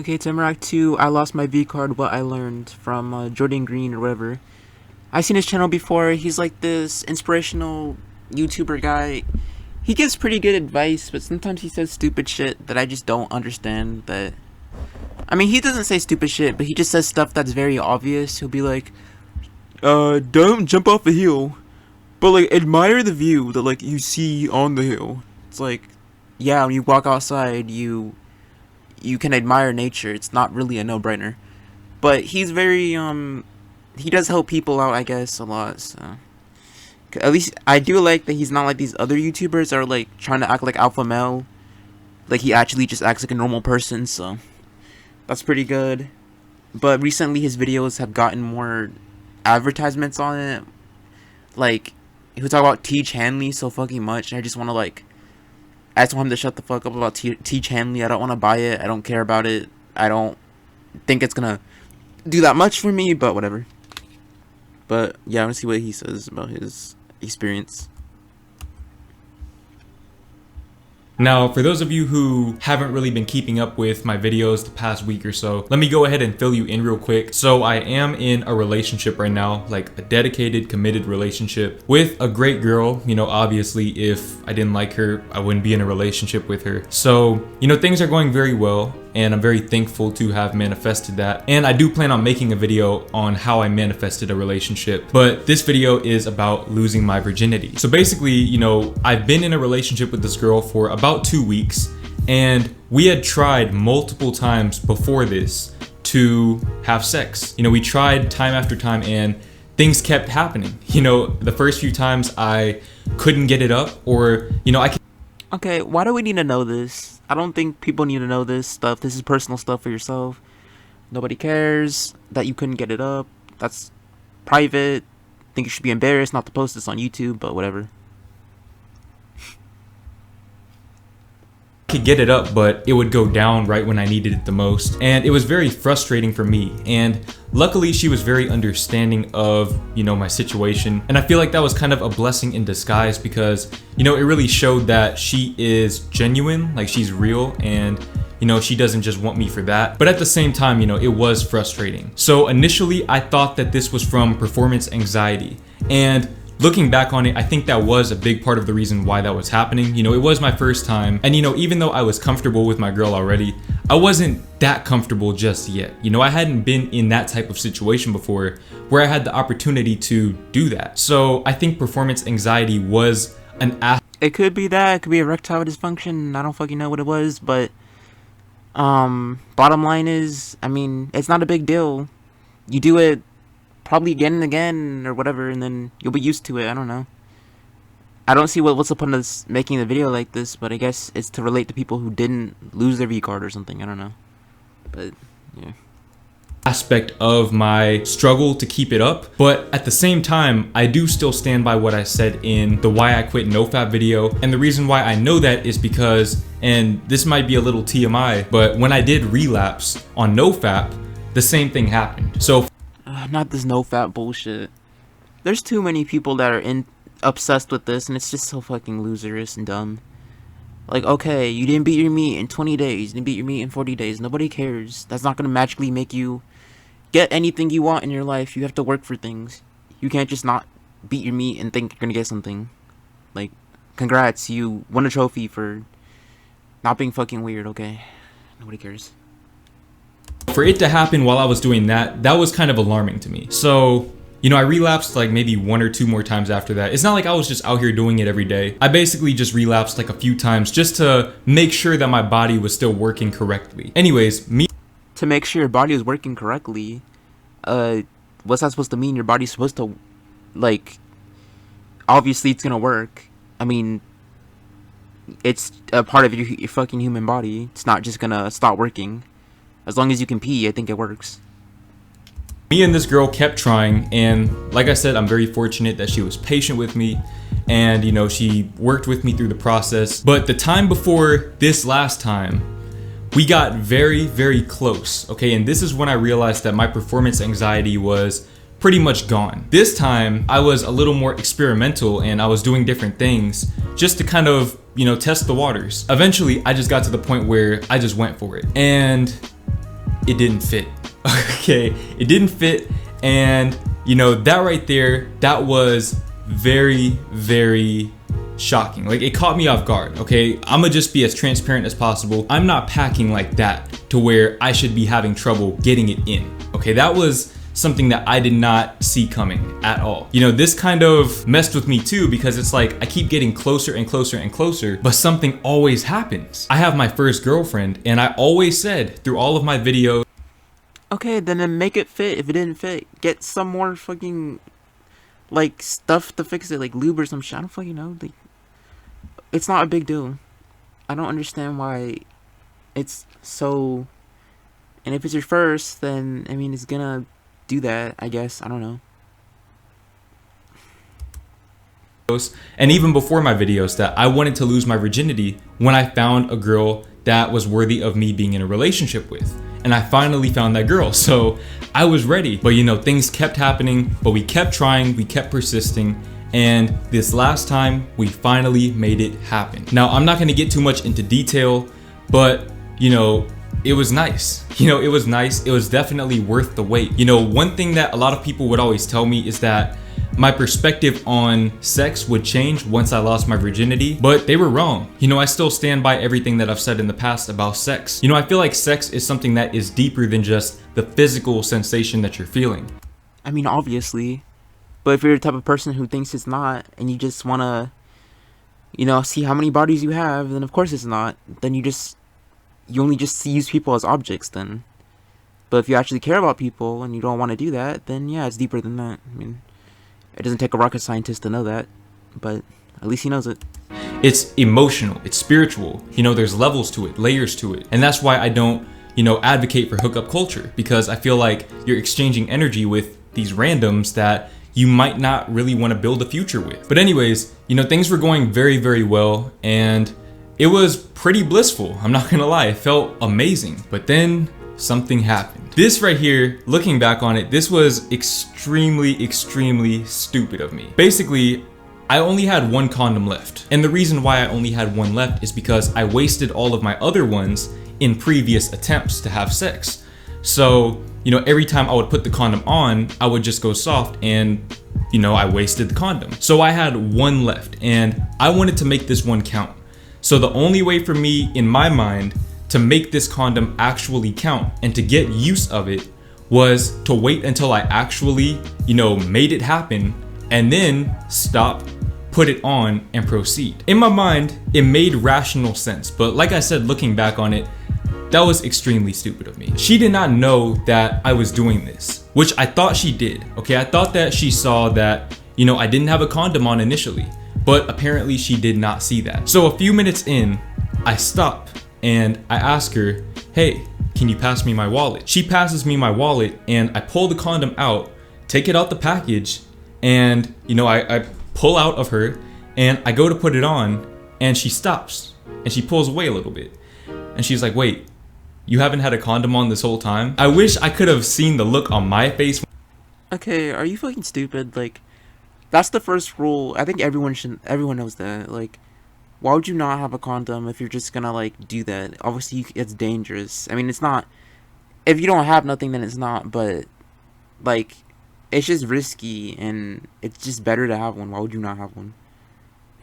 Okay, to interact to I lost my vcard, what I learned from Jordan Green or whatever. I've seen his channel before. He's like this inspirational YouTuber guy. He gives pretty good advice, but sometimes he says stupid shit that I just don't understand. That I mean, he doesn't say stupid shit, but he just says stuff that's very obvious. He'll be like, don't jump off a hill, but like admire the view that like you see on the hill. It's like, yeah, when you walk outside, you can admire nature. It's not really a no-brainer. But he's very he does help people out, I guess, a lot. So at least I do like that he's not like these other YouTubers that are like trying to act like alpha male. Like he actually just acts like a normal person. So that's pretty good. But recently his videos have gotten more advertisements on it. Like he would talk about Teach Hanley so fucking much, and I just want him to shut the fuck up about Teach Hanley. I don't want to buy it. I don't care about it. I don't think it's gonna do that much for me, but whatever. But yeah, I want to see what he says about his experience. Now, for those of you who haven't really been keeping up with my videos the past week or so, let me go ahead and fill you in real quick. So I am in a relationship right now, like a dedicated, committed relationship with a great girl. You know, obviously if I didn't like her, I wouldn't be in a relationship with her. So, you know, things are going very well, and I'm very thankful to have manifested that. And I do plan on making a video on how I manifested a relationship, but this video is about losing my virginity. So basically, you know, I've been in a relationship with this girl for about 2 weeks, and we had tried multiple times before this to have sex. You know, we tried time after time and things kept happening. You know, the first few times I couldn't get it up, or, you know, Okay, why do we need to know this? I don't think people need to know this stuff. This is personal stuff for yourself. Nobody cares that you couldn't get it up. That's private. I think you should be embarrassed not to post this on YouTube, but whatever. could get it up, but it would go down right when I needed it the most, and it was very frustrating for me. And luckily she was very understanding of, you know, my situation, and I feel like that was kind of a blessing in disguise, because, you know, it really showed that she is genuine, like she's real, and you know, she doesn't just want me for that. But at the same time, you know, it was frustrating. So initially I thought that this was from performance anxiety, and looking back on it, I think that was a big part of the reason why that was happening. You know, it was my first time, and you know, even though I was comfortable with my girl already, I wasn't that comfortable just yet. You know, I hadn't been in that type of situation before where I had the opportunity to do that. So I think performance anxiety was an aspect. It could be that, it could be erectile dysfunction. I don't fucking know what it was, but bottom line is, I mean, it's not a big deal. You do it probably again and again or whatever, and then you'll be used to it. I don't know. I don't see what's the point of this, making a video like this, but I guess it's to relate to people who didn't lose their vcard or something. I don't know, but yeah. Aspect of my struggle to keep it up, but at the same time I do still stand by what I said in the Why I Quit NoFap video. And the reason why I know that is because, and this might be a little TMI, but when I did relapse on NoFap, the same thing happened. So not this NoFap bullshit. There's too many people that are obsessed with this, and it's just so fucking loserous and dumb. Like, okay, you didn't beat your meat in 20 days, you didn't beat your meat in 40 days. Nobody cares. That's not gonna magically make you get anything you want in your life. You have to work for things. You can't just not beat your meat and think you're gonna get something. Like, congrats, you won a trophy for not being fucking weird, okay? Nobody cares. For it to happen while I was doing that, that was kind of alarming to me. So, you know, I relapsed like maybe 1 or 2 more times after that. It's not like I was just out here doing it every day. I basically just relapsed like a few times just to make sure that my body was still working correctly. Anyways, to make sure your body is working correctly, what's that supposed to mean? Your body's supposed to, like, obviously it's gonna work. I mean, it's a part of your fucking human body. It's not just gonna stop working. As long as you can pee, I think it works. Me and this girl kept trying, and like I said, I'm very fortunate that she was patient with me, and you know, she worked with me through the process. But the time before this last time, we got very, very close, okay? And this is when I realized that my performance anxiety was pretty much gone. This time, I was a little more experimental, and I was doing different things just to kind of, you know, test the waters. Eventually, I just got to the point where I just went for it. And it didn't fit. Okay, it didn't fit, and you know, that right there, that was very, very shocking. Like, it caught me off guard. Okay, I'm gonna just be as transparent as possible. I'm not packing like that to where I should be having trouble getting it in. Okay, that was something that I did not see coming at all. You know, this kind of messed with me too, because it's like I keep getting closer and closer and closer, but something always happens. I have my first girlfriend, and I always said through all of my videos, Okay, then make it fit. If it didn't fit, get some more fucking, like, stuff to fix it, like lube or some shit. I don't fucking know. Like, it's not a big deal. I don't understand why it's so. And if it's your first, then I mean, it's gonna do that, I guess. I don't know. and even before my videos, that I wanted to lose my virginity when I found a girl that was worthy of me being in a relationship with. And I finally found that girl, so I was ready. But you know, things kept happening, but we kept trying, we kept persisting, and this last time we finally made it happen. Now, I'm not gonna get too much into detail, but you know, it was nice. You know, it was nice. It was definitely worth the wait. You know, one thing that a lot of people would always tell me is that my perspective on sex would change once I lost my virginity, but they were wrong. You know, I still stand by everything that I've said in the past about sex. You know, I feel like sex is something that is deeper than just the physical sensation that you're feeling. I mean, obviously, but if you're the type of person who thinks it's not, and you just wanna, you know, see how many bodies you have, then of course it's not. Then you only just use people as objects then. But if you actually care about people and you don't want to do that, then yeah, it's deeper than that. I mean, it doesn't take a rocket scientist to know that, but at least he knows it. It's emotional, it's spiritual. You know, there's levels to it, layers to it. And that's why I don't, you know, advocate for hookup culture, because I feel like you're exchanging energy with these randoms that you might not really want to build a future with. But anyways, you know, things were going very, very well, and it was pretty blissful. I'm not gonna lie, it felt amazing. But then something happened. This right here, looking back on it, this was extremely, extremely stupid of me. Basically, I only had one condom left. And the reason why I only had one left is because I wasted all of my other ones in previous attempts to have sex. So, you know, every time I would put the condom on, I would just go soft, and you know, I wasted the condom. So I had one left, and I wanted to make this one count. So the only way for me, in my mind, to make this condom actually count and to get use of it was to wait until I actually, you know, made it happen, and then stop, put it on, and proceed. In my mind, it made rational sense, but like I said, looking back on it, that was extremely stupid of me. She did not know that I was doing this, which I thought she did. Okay, I thought that she saw that, you know, I didn't have a condom on initially, but apparently she did not see that. So a few minutes in, I stop and I ask her, hey, can you pass me my wallet? She passes me my wallet, and I pull the condom out, take it out the package, and you know, I pull out of her, and I go to put it on, and she stops, and she pulls away a little bit, and she's like, wait, you haven't had a condom on this whole time? I wish I could have seen the look on my face. Okay, are you fucking stupid? Like, that's the first rule. I think everyone knows that. Like, why would you not have a condom if you're just gonna, like, do that? Obviously, it's dangerous. I mean, it's not. If you don't have nothing, then it's not. But, like, it's just risky, and it's just better to have one. Why would you not have one?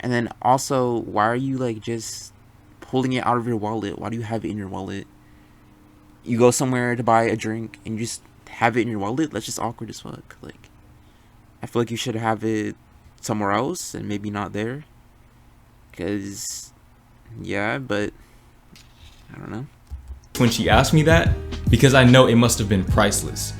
And then, also, why are you, like, just pulling it out of your wallet? Why do you have it in your wallet? You go somewhere to buy a drink, and you just have it in your wallet? That's just awkward as fuck. Like, I feel like you should have it somewhere else, and maybe not there. Because, yeah, but I don't know. When she asked me that, because I know it must have been priceless.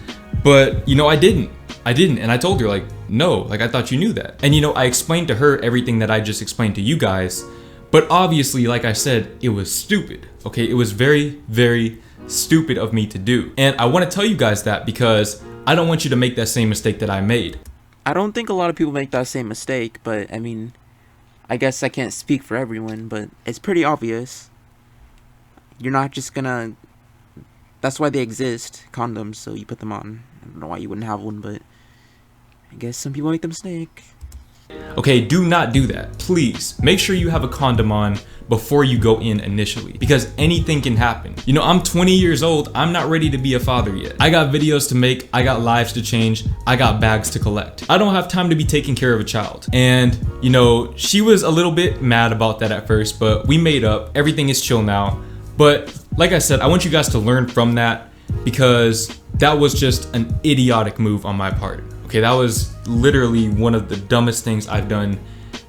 But, you know, I didn't, and I told her, like, no, like, I thought you knew that. And, you know, I explained to her everything that I just explained to you guys, but obviously, like I said, it was stupid, okay? It was very, very stupid of me to do. And I want to tell you guys that because I don't want you to make that same mistake that I made. I don't think a lot of people make that same mistake, but, I mean, I guess I can't speak for everyone, but it's pretty obvious. You're not just gonna... That's why they exist, condoms, so you put them on. I don't know why you wouldn't have one, but I guess some people make the mistake. Okay, do not do that. Please make sure you have a condom on before you go in initially, because anything can happen. You know, I'm 20 years old. I'm not ready to be a father yet. I got videos to make. I got lives to change. I got bags to collect. I don't have time to be taking care of a child. And, you know, she was a little bit mad about that at first, but we made up. Everything is chill now. But like I said, I want you guys to learn from that, because that was just an idiotic move on my part. Okay, that was literally one of the dumbest things I've done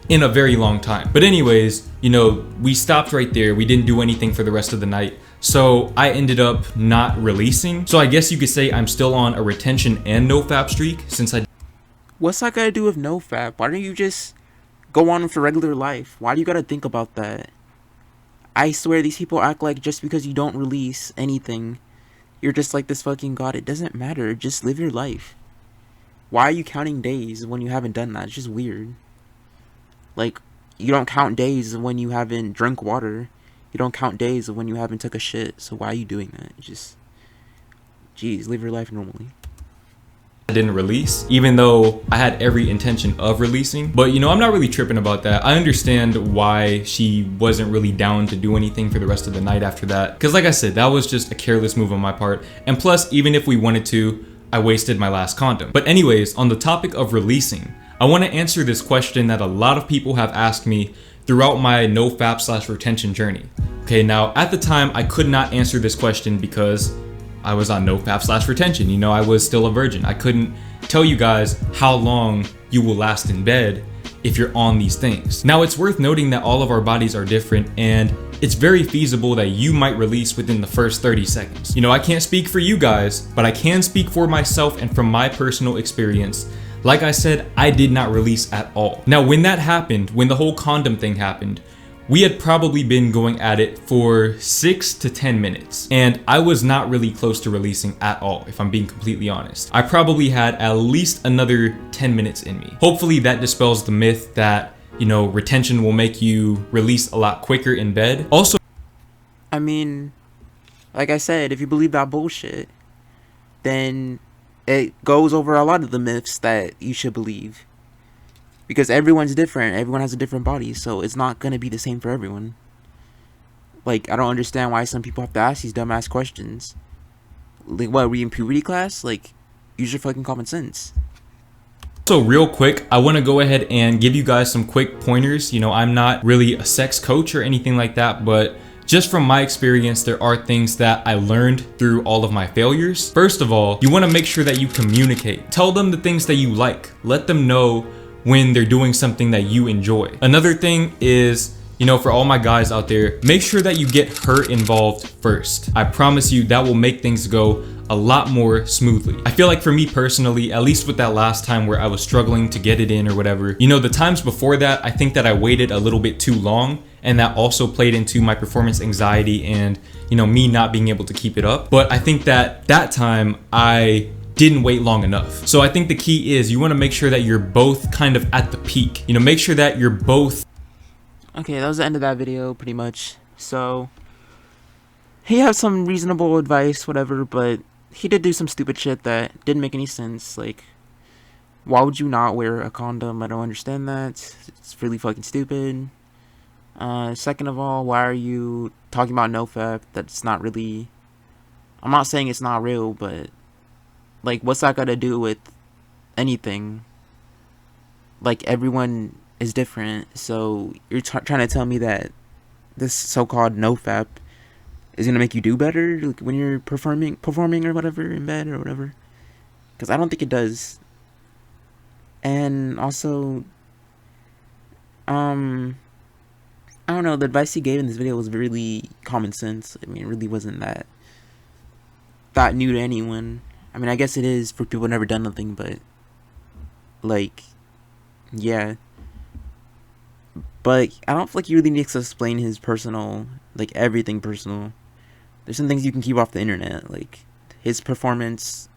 in a very long time. But anyways, you know, we stopped right there. We didn't do anything for the rest of the night. So I ended up not releasing. So I guess you could say I'm still on a retention and nofap streak since I... What's that gotta do with nofap? Why don't you just go on with your regular life? Why do you gotta think about that? I swear these people act like just because you don't release anything, you're just like this fucking god. It doesn't matter. Just live your life. Why are you counting days when you haven't done that? It's just weird. Like, you don't count days when you haven't drank water. You don't count days when you haven't took a shit. So why are you doing that? Just, jeez, live your life normally. I didn't release, even though I had every intention of releasing. But you know, I'm not really tripping about that. I understand why she wasn't really down to do anything for the rest of the night after that. Because like I said, that was just a careless move on my part. And plus, even if we wanted to, I wasted my last condom. But anyways, on the topic of releasing, I want to answer this question that a lot of people have asked me throughout my nofap/retention journey. Okay, now at the time I could not answer this question because I was on nofap/retention. You know, I was still a virgin. I couldn't tell you guys how long you will last in bed if you're on these things. Now it's worth noting that all of our bodies are different, and it's very feasible that you might release within the first 30 seconds. You know, I can't speak for you guys, but I can speak for myself and from my personal experience. Like I said, I did not release at all. Now, when that happened, when the whole condom thing happened, we had probably been going at it for 6 to 10 minutes. And I was not really close to releasing at all, if I'm being completely honest. I probably had at least another 10 minutes in me. Hopefully that dispels the myth that, you know, retention will make you release a lot quicker in bed. Also, I mean, like I said, if you believe that bullshit, then it goes over a lot of the myths that you should believe. Because everyone's different. Everyone has a different body, so it's not gonna be the same for everyone. Like, I don't understand why some people have to ask these dumbass questions. Like, what, are we in puberty class? Like, use your fucking common sense. So real quick, I want to go ahead and give you guys some quick pointers. You know, I'm not really a sex coach or anything like that, but just from my experience, there are things that I learned through all of my failures. First of all, you want to make sure that you communicate. Tell them the things that you like. Let them know when they're doing something that you enjoy. Another thing is, you know, for all my guys out there, make sure that you get her involved first. I promise you that will make things go a lot more smoothly. I feel like for me personally, at least with that last time where I was struggling to get it in or whatever, you know, the times before that, I think that I waited a little bit too long, and that also played into my performance anxiety and, you know, me not being able to keep it up. But I think that that time I didn't wait long enough. So I think the key is you want to make sure that you're both kind of at the peak. You know, make sure that you're both. Okay, that was the end of that video, pretty much. So, he had some reasonable advice, whatever, but he did do some stupid shit that didn't make any sense. Like, why would you not wear a condom? I don't understand that. It's really fucking stupid. Second of all, why are you talking about nofap? That's not really... I'm not saying it's not real, but... like, what's that got to do with anything? Like, everyone is different, so you're trying to tell me that this so-called nofap is gonna make you do better, like, when you're performing or whatever in bed or whatever? Because I don't think it does. And also, I don't know, the advice he gave in this video was really common sense. I mean, it really wasn't that new to anyone. I mean, I guess it is for people who've never done nothing, but, like, yeah. But I don't feel like you really need to explain his personal, like, everything personal. There's some things you can keep off the internet. Like, his performance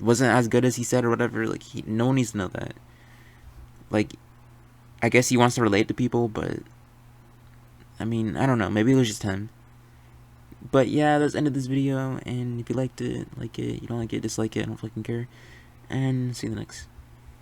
wasn't as good as he said or whatever. Like, no one needs to know that. Like, I guess he wants to relate to people, but, I mean, I don't know. Maybe it was just him. But yeah, that's the end of this video, and if you liked it, like it. You don't like it, dislike it, I don't fucking care. And see you in the next.